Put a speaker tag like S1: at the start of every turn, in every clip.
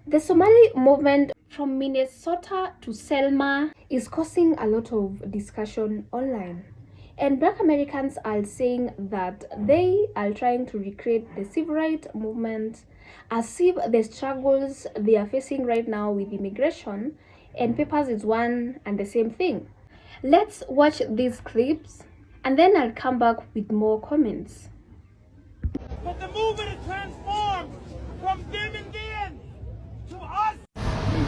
S1: The Somali movement from Minnesota to Selma is causing a lot of discussion online. And Black Americans are saying that they are trying to recreate the civil rights movement as if the struggles they are facing right now with immigration and papers is one and the same thing. Let's watch these clips and then I'll come back with more comments.
S2: But the movement is transformed from them and then to us.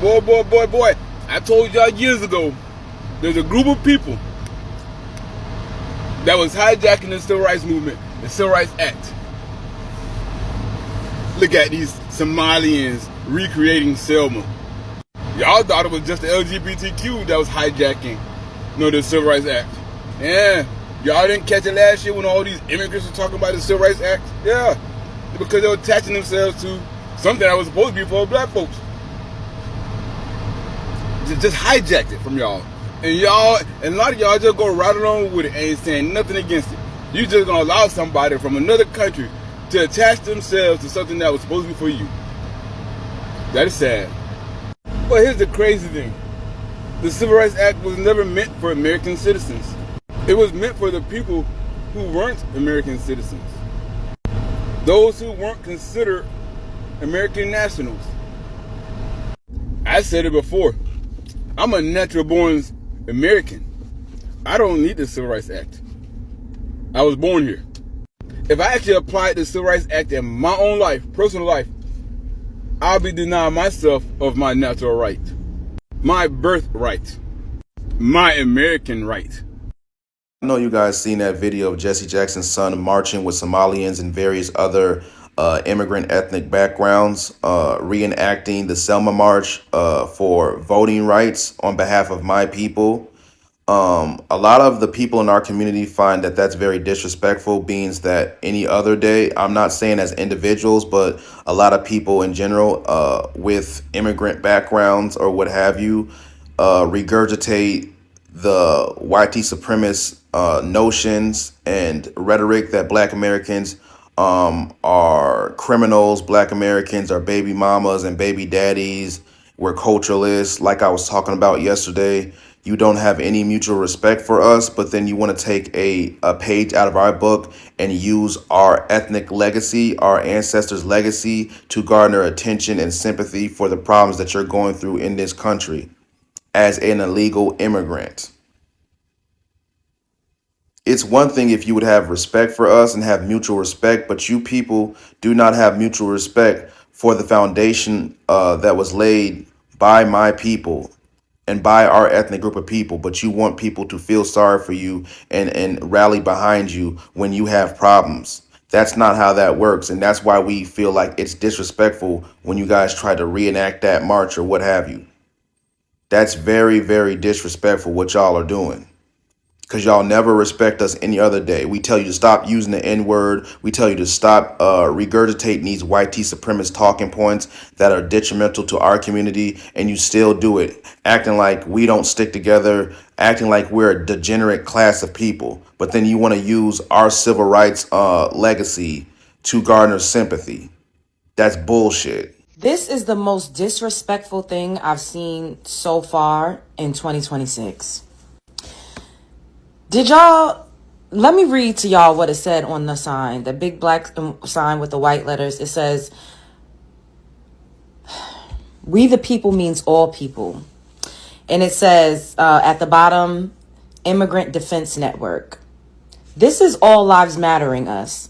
S3: Boy. I told y'all years ago, there's a group of people that was hijacking the civil rights movement, the Civil Rights Act. Look at these Somalians recreating Selma. Y'all thought it was just the LGBTQ that was hijacking, the Civil Rights Act. Yeah, y'all didn't catch it last year when all these immigrants were talking about the Civil Rights Act? Yeah, because they were attaching themselves to something that was supposed to be for black folks. Just hijacked it from y'all. And a lot of y'all just go right along with it and ain't saying nothing against it. You just gonna allow somebody from another country to attach themselves to something that was supposed to be for you. That is sad. But here's the crazy thing. The Civil Rights Act was never meant for American citizens. It was meant for the people who weren't American citizens. Those who weren't considered American nationals. I said it before. I'm a natural born American. I don't need the Civil Rights Act. I was born here. If I actually applied the Civil Rights Act in my own life, personal life, I'll be denying myself of my natural right, my birthright, my American right.
S4: I know you guys seen that video of Jesse Jackson's son marching with Somalians and various other immigrant ethnic backgrounds, reenacting the Selma March for voting rights on behalf of my people. A lot of the people in our community find that that's very disrespectful, beings that any other day, I'm not saying as individuals, but a lot of people in general with immigrant backgrounds or what have you, regurgitate the white supremacist notions and rhetoric that Black Americans are criminals, Black Americans are baby mamas and baby daddies, we're culturalists, like I was talking about yesterday. You don't have any mutual respect for us, but then you want to take a page out of our book and use our ethnic legacy, our ancestors' legacy, to garner attention and sympathy for the problems that you're going through in this country as an illegal immigrant. It's one thing if you would have respect for us and have mutual respect, but you people do not have mutual respect for the foundation that was laid by my people and by our ethnic group of people. But you want people to feel sorry for you and rally behind you when you have problems. That's not how that works. And that's why we feel like it's disrespectful when you guys try to reenact that march or what have you. That's very, very disrespectful what y'all are doing. Because y'all never respect us any other day. We tell you to stop using the N-word. We tell you to stop regurgitating these white supremacist talking points that are detrimental to our community, and you still do it, acting like we don't stick together, acting like we're a degenerate class of people. But then you want to use our civil rights legacy to garner sympathy. That's bullshit.
S5: This is the most disrespectful thing I've seen so far in 2026. Let me read to y'all what it said on the sign, the big black sign with the white letters. It says, "We the people" means all people. And it says at the bottom, Immigrant Defense Network. This is All Lives Mattering us.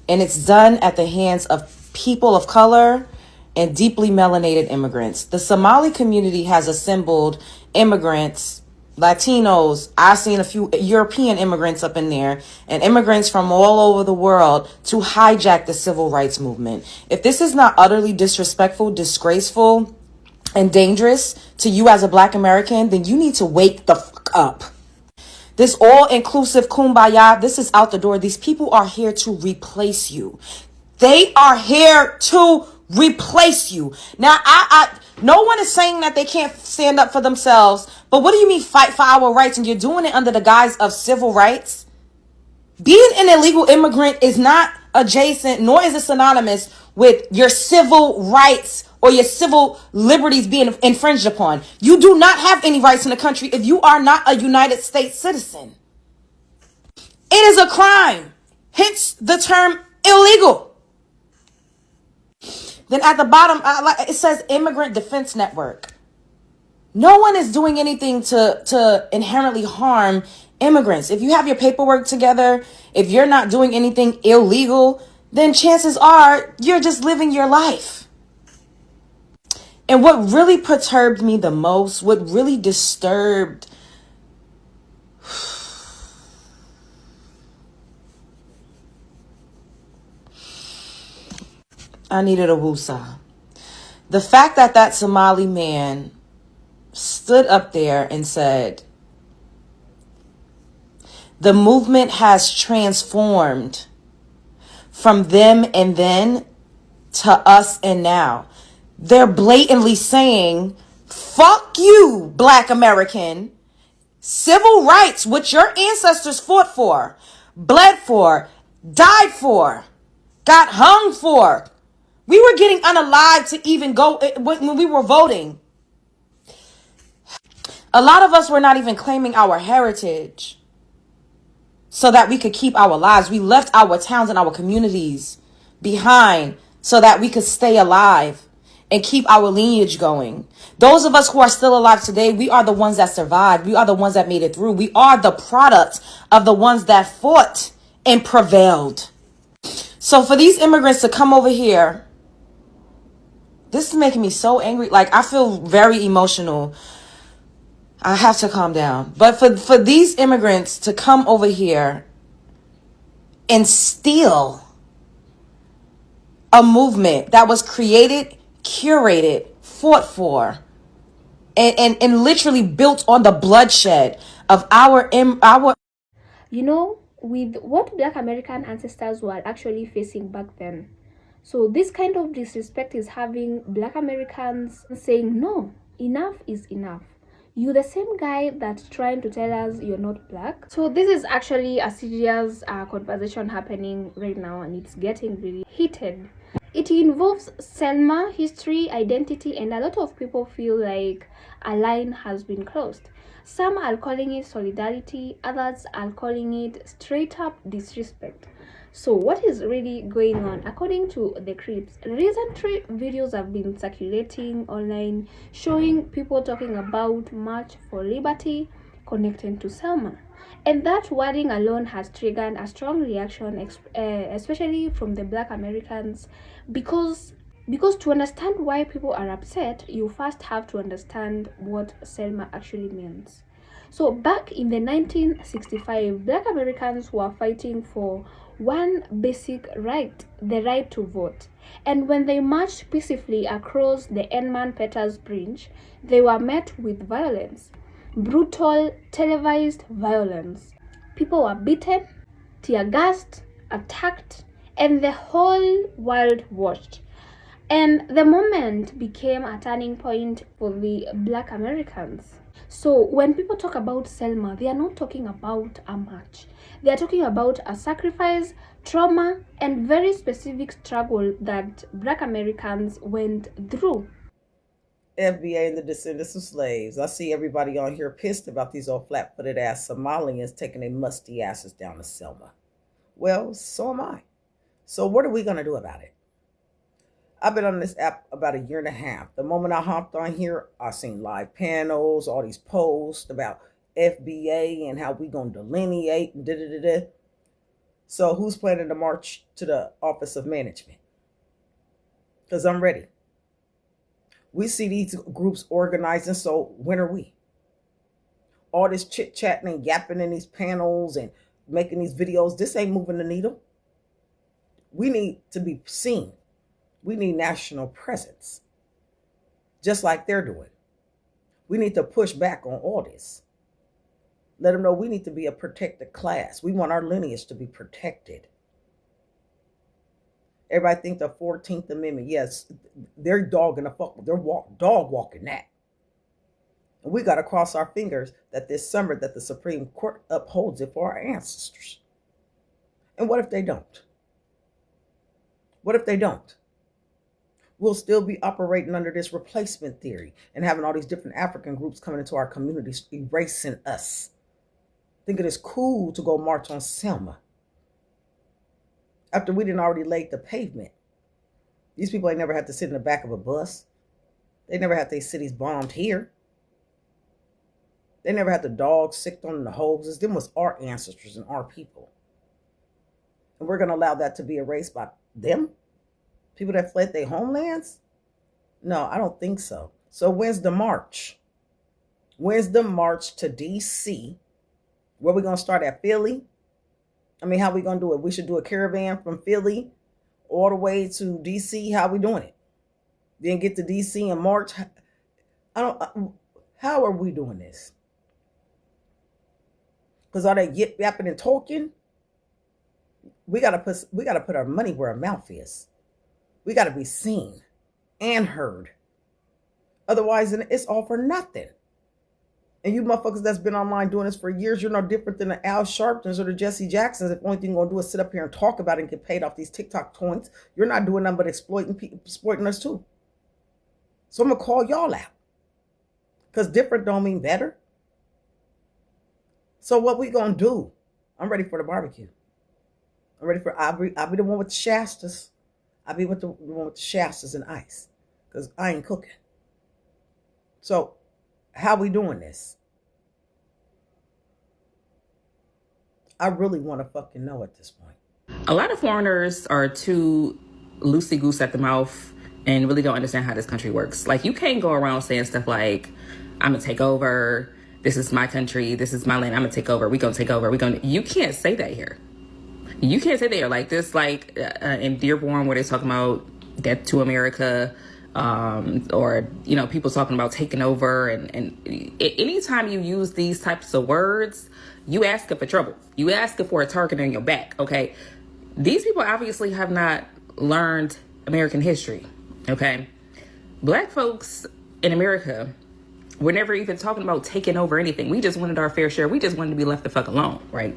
S5: And it's done at the hands of people of color and deeply melanated immigrants. The Somali community has assembled immigrants, Latinos. I've seen a few European immigrants up in there, and immigrants from all over the world to hijack the civil rights movement. If this is not utterly disrespectful, disgraceful, and dangerous to you as a Black American, then you need to wake the fuck up. This all-inclusive kumbaya, this is out the door. These people are here to replace you. They are here to replace you. Now, no one is saying that they can't stand up for themselves, but what do you mean fight for our rights and you're doing it under the guise of civil rights? Being an illegal immigrant is not adjacent, nor is it synonymous with your civil rights or your civil liberties being infringed upon. You do not have any rights in the country if you are not a United States citizen. It is a crime, hence the term illegal. Then at the bottom, it says Immigrant Defense Network. No one is doing anything to inherently harm immigrants. If you have your paperwork together, if you're not doing anything illegal, then chances are you're just living your life. And what really perturbed me the most, what really disturbed, I needed a woosah. The fact that that Somali man stood up there and said, the movement has transformed from them and then to us and now. They're blatantly saying, fuck you, Black American. Civil rights, which your ancestors fought for, bled for, died for, got hung for. We were getting unalive to even go when we were voting. A lot of us were not even claiming our heritage so that we could keep our lives. We left our towns and our communities behind so that we could stay alive and keep our lineage going. Those of us who are still alive today, we are the ones that survived. We are the ones that made it through. We are the product of the ones that fought and prevailed. So for these immigrants to come over here, this is making me so angry. Like, I feel very emotional. I have to calm down. But for these immigrants to come over here and steal a movement that was created, curated, fought for, and literally built on the bloodshed of our
S1: You know, with what Black American ancestors were actually facing back then. So this kind of disrespect is having Black Americans saying, no, enough is enough. You the same guy that's trying to tell us you're not Black. So this is actually a serious conversation happening right now, and it's getting really heated. It involves Selma, history, identity, and a lot of people feel like a line has been crossed. Some are calling it solidarity, others are calling it straight up disrespect. So what is really going on? According to the Crips, recently videos have been circulating online showing people talking about March for Liberty connecting to Selma. And that wording alone has triggered a strong reaction, especially from the Black Americans, because to understand why people are upset, you first have to understand what Selma actually means. So back in the 1965, Black Americans were fighting for one basic right, the right to vote. And when they marched peacefully across the Enman Peters Bridge, they were met with violence. Brutal, televised violence. People were beaten, tear gassed, attacked, and the whole world watched. And the moment became a turning point for the Black Americans. So when people talk about Selma, they are not talking about a march. They are talking about a sacrifice, trauma, and very specific struggle that Black Americans went through.
S6: FBA and the descendants of slaves. I see everybody on here pissed about these old flat-footed ass Somalians taking their musty asses down to Selma. Well, so am I. So what are we going to do about it? I've been on this app about a year and a half. The moment I hopped on here, I seen live panels, all these posts about FBA and how we going to delineate and da-da-da-da. So who's planning to march to the Office of Management? Because I'm ready. We see these groups organizing, so when are we? All this chit-chatting and yapping in these panels and making these videos, this ain't moving the needle. We need to be seen. We need national presence, just like they're doing. We need to push back on all this. Let them know we need to be a protected class. We want our lineage to be protected. Everybody think the 14th Amendment, yes, they're dogging the fuck, they're dog walking that. And we got to cross our fingers that this summer that the Supreme Court upholds it for our ancestors. And what if they don't? What if they don't? we'll still be operating under this replacement theory and having all these different African groups coming into our communities, erasing us. Think it is cool to go march on Selma after we didn't already laid the pavement. These people ain't never had to sit in the back of a bus. They never had their cities bombed here. They never had the dogs sicked on the hoses. Them was our ancestors and our people. And we're going to allow that to be erased by them? People that fled their homelands? No, I don't think so. So when's the march? When's the march to D.C.? Where we going to start at Philly? I mean, how we going to do it? We should do a caravan from Philly all the way to D.C. How we doing it? Then get to D.C. and march? How are we doing this? Because all that yip yapping and talking, we gotta put our money where our mouth is. We gotta be seen and heard. Otherwise, it's all for nothing. And you motherfuckers that's been online doing this for years, you're no different than the Al Sharptons or the Jesse Jacksons. If the only thing you're gonna do is sit up here and talk about it and get paid off these TikTok coins, you're not doing nothing but exploiting us too. So I'm gonna call y'all out. Because different don't mean better. So what we gonna do? I'm ready for the barbecue. I'm ready for, I'll be the one with the Shastas. I'll be with the one with the Shastas and ice. Because I ain't cooking. So how we doing this? I really want to fucking know at this point.
S7: A lot of foreigners are too loosey-goose at the mouth and really don't understand how this country works. Like, you can't go around saying stuff like, I'm gonna take over, this is my country, this is my land, I'm gonna take over, we gonna take over, you can't say that here. You can't say that here. Like this, like in Dearborn, where they're talking about death to America, or, you know, people talking about taking over, and anytime you use these types of words, you asking for trouble. You asking for a target on your back, okay? These people obviously have not learned American history, okay? Black folks in America were never even talking about taking over anything. We just wanted our fair share. We just wanted to be left the fuck alone, right?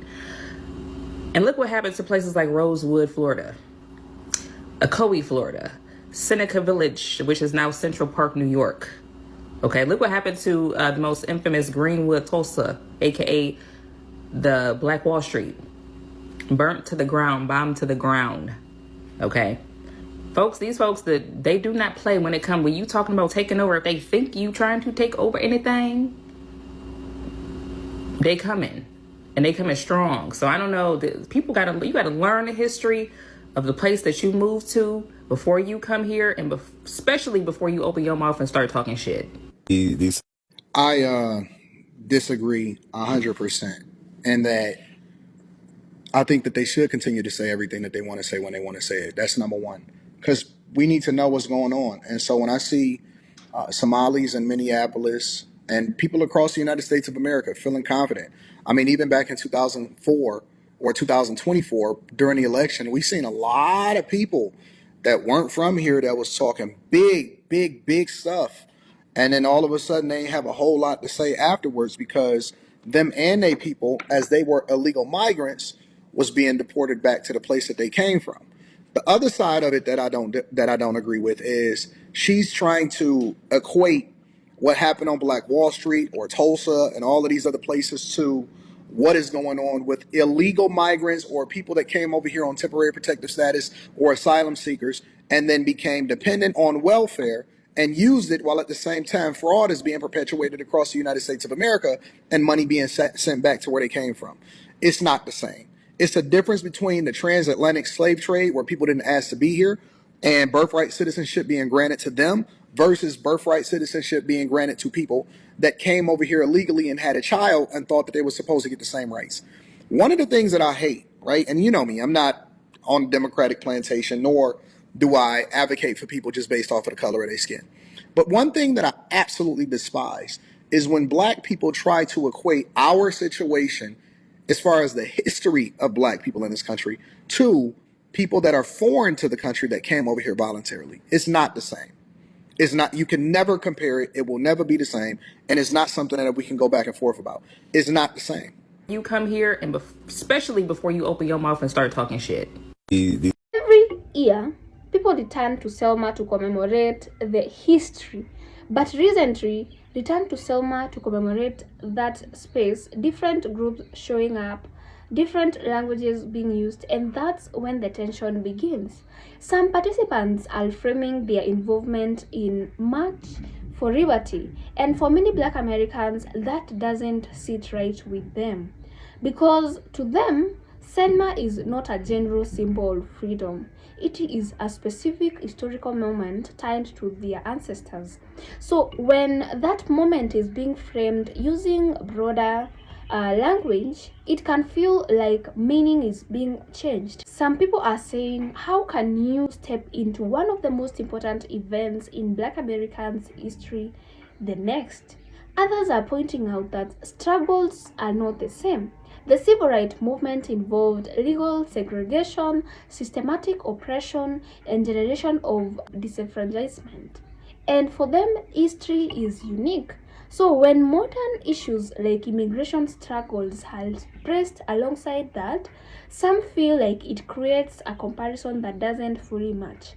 S7: And look what happens to places like Rosewood, Florida, Ocoee, Florida, Seneca Village, which is now Central Park, New York. Okay, look what happened to the most infamous Greenwood, Tulsa, aka the Black Wall Street. Burnt to the ground, bombed to the ground. Okay, folks, these folks, that they do not play when you talking about taking over. If they think you trying to take over anything, they come in. And they come in strong. So I don't know, you gotta learn the history of the place that you moved to before you come here, and especially before you open your mouth and start talking shit.
S8: I disagree 100%, and that I think that they should continue to say everything that they want to say when they want to say it. That's number one, because we need to know what's going on. And so when I see Somalis in Minneapolis and people across the United States of America feeling confident, I mean, even back in 2004 or 2024 during the election, we've seen a lot of people that weren't from here that was talking big stuff. And then all of a sudden they have a whole lot to say afterwards, because them and they people, as they were illegal migrants, was being deported back to the place that they came from. The other side of it that I don't agree with is she's trying to equate what happened on Black Wall Street or Tulsa and all of these other places to what is going on with illegal migrants or people that came over here on temporary protective status or asylum seekers and then became dependent on welfare and used it, while at the same time fraud is being perpetuated across the United States of America and money being sent back to where they came from. It's not the same. It's a difference between the transatlantic slave trade, where people didn't ask to be here, and birthright citizenship being granted to them, versus birthright citizenship being granted to people that came over here illegally and had a child and thought that they were supposed to get the same rights. One of the things that I hate, right, and you know me, I'm not on a Democratic plantation, nor do I advocate for people just based off of the color of their skin. But one thing that I absolutely despise is when black people try to equate our situation, as far as the history of black people in this country, to people that are foreign to the country that came over here voluntarily. It's not the same. It's not. You can never compare it. It will never be the same. And it's not something that we can go back and forth about. It's not the same.
S7: You come here, and especially before you open your mouth and start talking shit.
S1: Every year, people returned to Selma to commemorate the history, but recently returned to Selma to commemorate that space, different groups showing up, different languages being used, and that's when the tension begins. Some participants are framing their involvement in March for liberty, and for many Black Americans, that doesn't sit right with them, because to them, Selma is not a general symbol of freedom. It is a specific historical moment tied to their ancestors. So when that moment is being framed using broader language, it can feel like meaning is being changed. Some people are saying, how can you step into one of the most important events in Black Americans' history the next? Others are pointing out that struggles are not the same. The civil rights movement involved legal segregation, systematic oppression, and generation of disenfranchisement. And for them, history is unique. So when modern issues like immigration struggles are pressed alongside that, some feel like it creates a comparison that doesn't fully match.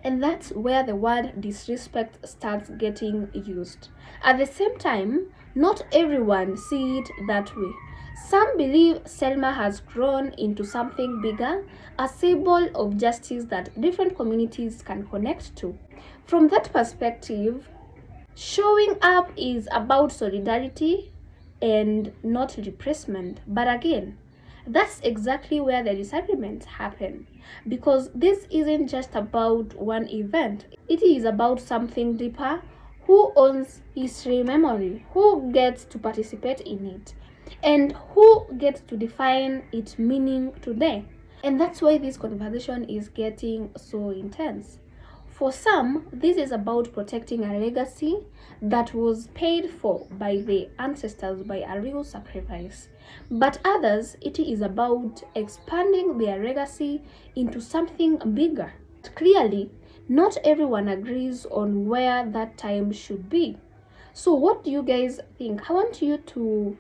S1: And that's where the word disrespect starts getting used. At the same time, not everyone see it that way. Some believe Selma has grown into something bigger, a symbol of justice that different communities can connect to. From that perspective, showing up is about solidarity and not repressment. But again, that's exactly where the disagreements happen, because this isn't just about one event, it is about something deeper. Who owns history memory? Who gets to participate in it? And who gets to define its meaning today? And that's why this conversation is getting so intense. For some, this is about protecting a legacy that was paid for by the ancestors by a real sacrifice. But others, it is about expanding their legacy into something bigger. Clearly, not everyone agrees on where that time should be. So what do you guys think? I want you to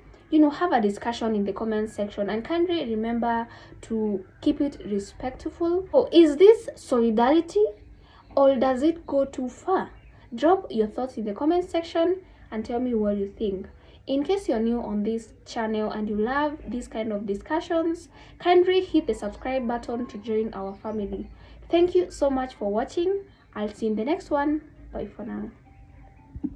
S1: have a discussion in the comment section, and kindly remember to keep it respectful. Or is this solidarity, or does it go too far? Drop your thoughts in the comment section and tell me what you think. In case you're new on this channel and you love these kind of discussions, kindly hit the subscribe button to join our family. Thank you so much for watching. I'll see you in the next one. Bye for now.